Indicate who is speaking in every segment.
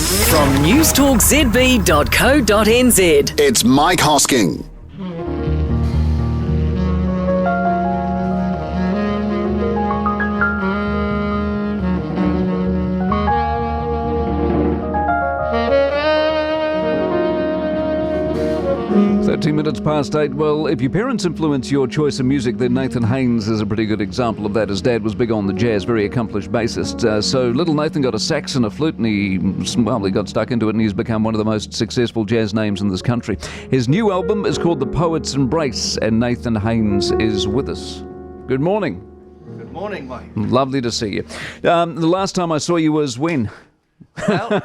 Speaker 1: From newstalkzb.co.nz.
Speaker 2: It's Mike Hosking.
Speaker 3: Minutes past 8. Well, if your parents influence your choice of music, then Nathan Haines is a pretty good example of that. His dad was big on the jazz, very accomplished bassist. So little Nathan got a sax and a flute, and he got stuck into it, and he's become one of the most successful jazz names in this country. His new album is called The Poet's Embrace, and Nathan Haines is with us. Good morning.
Speaker 4: Good morning, Mike.
Speaker 3: Lovely to see you. The last time I saw you was when?
Speaker 4: Well,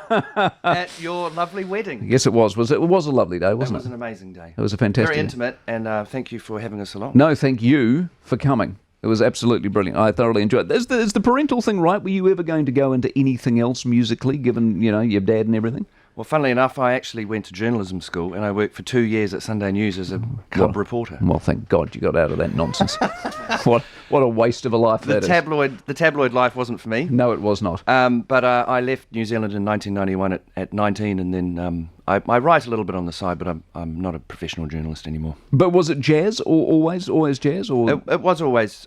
Speaker 4: at your lovely wedding.
Speaker 3: Yes, it was. It was a lovely day, wasn't it?
Speaker 4: It was an amazing day.
Speaker 3: It was a fantastic
Speaker 4: Very
Speaker 3: day.
Speaker 4: intimate, and thank you for having us along.
Speaker 3: No, thank you for coming. It was absolutely brilliant. I thoroughly enjoyed it. Is the parental thing right? Were you ever going to go into anything else musically, given, your dad and everything?
Speaker 4: Well, funnily enough, I actually went to journalism school, and I worked for 2 years at Sunday News as a cub reporter.
Speaker 3: Well, thank God you got out of that nonsense. What a waste of a life that is.
Speaker 4: The tabloid life wasn't for me.
Speaker 3: No, it was not.
Speaker 4: But I left New Zealand in 1991 at 19, and then I write a little bit on the side, but I'm not a professional journalist anymore.
Speaker 3: But was it jazz, or always jazz, or
Speaker 4: It was always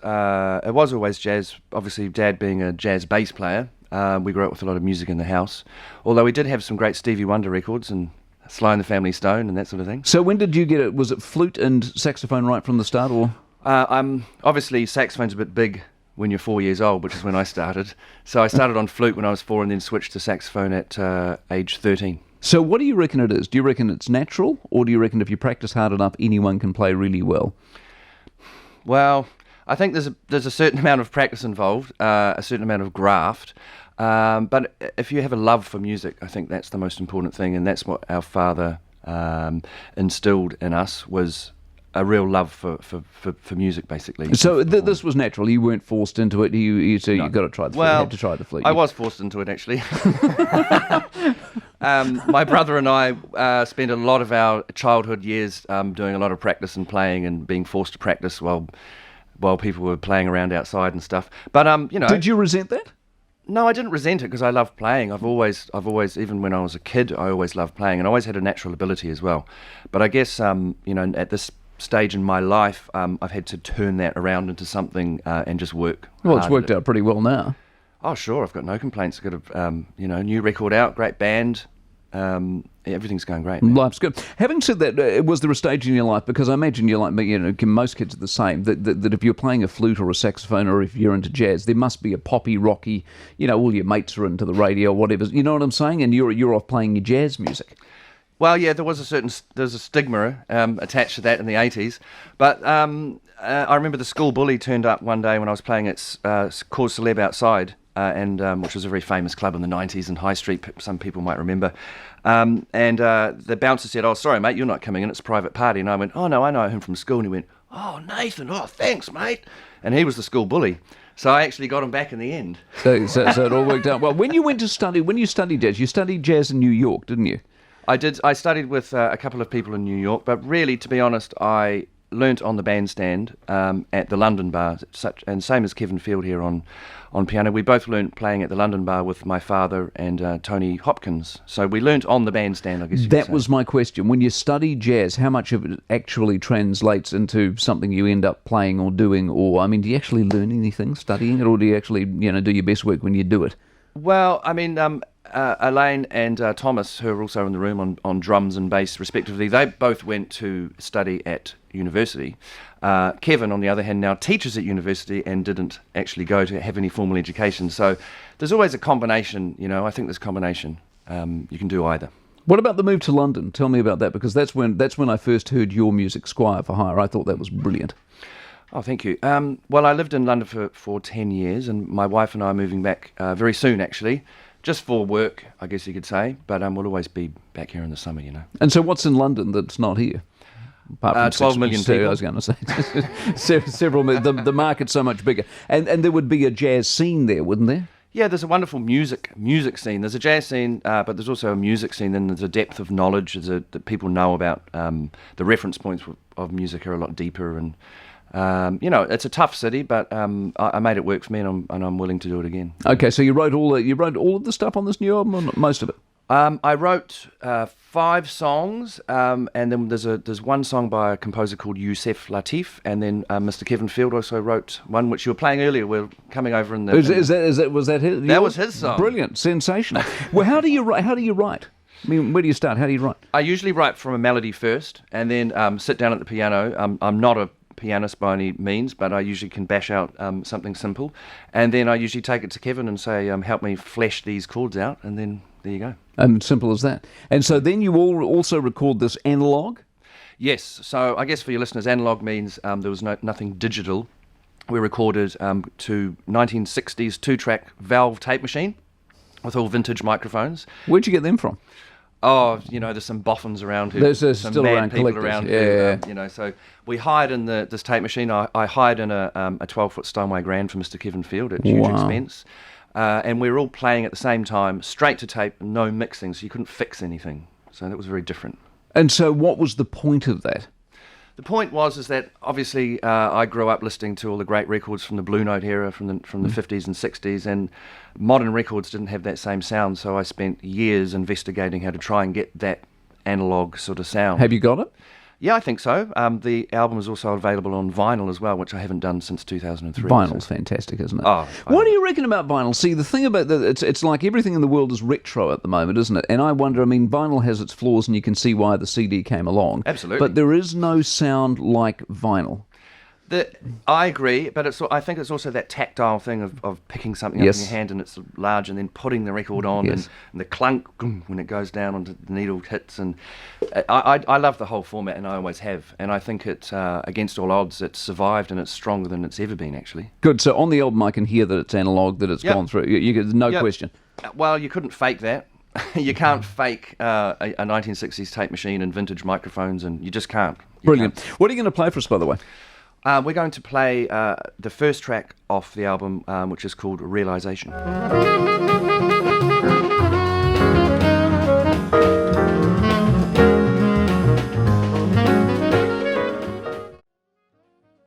Speaker 4: jazz. Obviously, Dad being a jazz bass player. We grew up with a lot of music in the house, although we did have some great Stevie Wonder records and Sly and the Family Stone and that sort of thing.
Speaker 3: So when did you get it? Was it flute and saxophone right from the start, or?
Speaker 4: Obviously, saxophone's a bit big when you're 4 years old, which is when I started. So I started on flute when I was 4 and then switched to saxophone at age 13.
Speaker 3: So what do you reckon it is? Do you reckon it's natural, or do you reckon if you practice hard enough, anyone can play really well?
Speaker 4: Well, I think there's a certain amount of practice involved, a certain amount of graft. But if you have a love for music, I think that's the most important thing, and that's what our father instilled in us, was a real love for music, basically.
Speaker 3: So this was natural. You weren't forced into it. You got to try the flute.
Speaker 4: Well,
Speaker 3: you had to try the flute.
Speaker 4: I was forced into it, actually. My brother and I spent a lot of our childhood years doing a lot of practice and playing and being forced to practice while people were playing around outside and stuff. But
Speaker 3: Did you resent that?
Speaker 4: No, I didn't resent it because I love playing. I've always, even when I was a kid, I always loved playing, and I always had a natural ability as well. But I guess, at this stage in my life, I've had to turn that around into something and just work.
Speaker 3: Well, it's worked out pretty well now.
Speaker 4: Oh, sure. I've got no complaints. I've got a new record out, great band. Everything's going great now.
Speaker 3: Life's good. Having said that, was there a stage in your life, because I imagine you're like me, most kids are the same, that if you're playing a flute or a saxophone, or if you're into jazz, there must be a poppy, rocky, all your mates are into the radio or whatever, you know what I'm saying? And you're off playing your jazz music.
Speaker 4: Well, yeah, there's a stigma attached to that in the 80s. But I remember the school bully turned up one day when I was playing at Cause Celeb outside, which was a very famous club in the 90s in High Street, some people might remember. The bouncer said, "Oh, sorry, mate, you're not coming in, it's a private party." And I went, "Oh, no, I know him from school." And he went, "Oh, Nathan, oh, thanks, mate." And he was the school bully. So I actually got him back in the end.
Speaker 3: So it all worked out well. When you studied jazz, you studied jazz in New York, didn't you?
Speaker 4: I did. I studied with a couple of people in New York, but really, to be honest, I learnt on the bandstand at the London Bar, and same as Kevin Field here on piano. We both learnt playing at the London Bar with my father and Tony Hopkins. So we learnt on the bandstand, I guess you could say.
Speaker 3: That was my question. When you study jazz, how much of it actually translates into something you end up playing or doing? Or, do you actually learn anything studying it, or do you actually, do your best work when you do it?
Speaker 4: Well, Elaine and Thomas, who are also in the room on drums and bass respectively, they both went to study at university. Kevin, on the other hand, now teaches at university and didn't actually go to have any formal education. So there's always a combination, I think there's a combination. You can do either.
Speaker 3: What about the move to London? Tell me about that, because that's when I first heard your music, Squire for Hire. I thought that was brilliant.
Speaker 4: Oh, thank you. Well, I lived in London for 10 years, and my wife and I are moving back very soon, actually. Just for work, I guess you could say, but we'll always be back here in the summer,
Speaker 3: And so what's in London that's not here? Apart from
Speaker 4: 12 million people.
Speaker 3: I was going to say. Several million. The market's so much bigger. And there would be a jazz scene there, wouldn't there?
Speaker 4: Yeah, there's a wonderful music scene. There's a jazz scene, but there's also a music scene, and there's a depth of knowledge that people know about. The reference points of music are a lot deeper, and it's a tough city, but I made it work for me, and I'm willing to do it again.
Speaker 3: Okay, so you wrote all of the stuff on this new album, or most of it?
Speaker 4: I wrote 5 songs, and then there's one song by a composer called Yusef Latif, and then Mr. Kevin Field also wrote one which you were playing earlier. We're coming over in the.
Speaker 3: Was that his?
Speaker 4: That was his song.
Speaker 3: Brilliant, sensational. Well, how do you write? I mean, where do you start? How do you write?
Speaker 4: I usually write from a melody first, and then sit down at the piano. I'm not a pianist by any means, but I usually can bash out something simple, and then I usually take it to Kevin and say, help me flesh these chords out, and then there you go.
Speaker 3: Simple as that. And so then you all also record this analog?
Speaker 4: Yes. So I guess for your listeners, analog means there was nothing digital. We recorded to 1960s 2-track valve tape machine with all vintage microphones.
Speaker 3: Where'd you get them from?
Speaker 4: Oh, there's some boffins around who,
Speaker 3: there's
Speaker 4: some
Speaker 3: still
Speaker 4: mad
Speaker 3: around
Speaker 4: people
Speaker 3: collectors.
Speaker 4: around
Speaker 3: Yeah.
Speaker 4: who, so we hired in this tape machine. I hired in a 12-foot Steinway Grand for Mr. Kevin Field at huge expense. And we were all playing at the same time, straight to tape, no mixing, so you couldn't fix anything. So that was very different.
Speaker 3: And so what was the point of that?
Speaker 4: The point is that obviously I grew up listening to all the great records from the Blue Note era, from the 50s and 60s, and modern records didn't have that same sound. So I spent years investigating how to try and get that analog sort of sound.
Speaker 3: Have you got it?
Speaker 4: Yeah, I think so. The album is also available on vinyl as well, which I haven't done since 2003.
Speaker 3: Vinyl's fantastic, isn't it?
Speaker 4: Oh,
Speaker 3: what do you reckon about vinyl? See, the thing about it's like everything in the world is retro at the moment, isn't it? And I wonder, I mean, vinyl has its flaws, and you can see why the CD came along.
Speaker 4: Absolutely.
Speaker 3: But there is no sound like vinyl.
Speaker 4: I agree, but I think it's also that tactile thing of picking something up in your hand and it's large, and then putting the record on, and the clunk when it goes down onto the needle hits, and I love the whole format, and I always have, and I think it against all odds it's survived, and it's stronger than it's ever been actually.
Speaker 3: Good. So on the album I can hear that it's analog, that it's gone through. No question.
Speaker 4: Well, you couldn't fake that. You can't fake a 1960s tape machine and vintage microphones, and you just can't.
Speaker 3: Brilliant. What are you going to play for us, by the way?
Speaker 4: We're going to play the first track off the album, which is called Realization.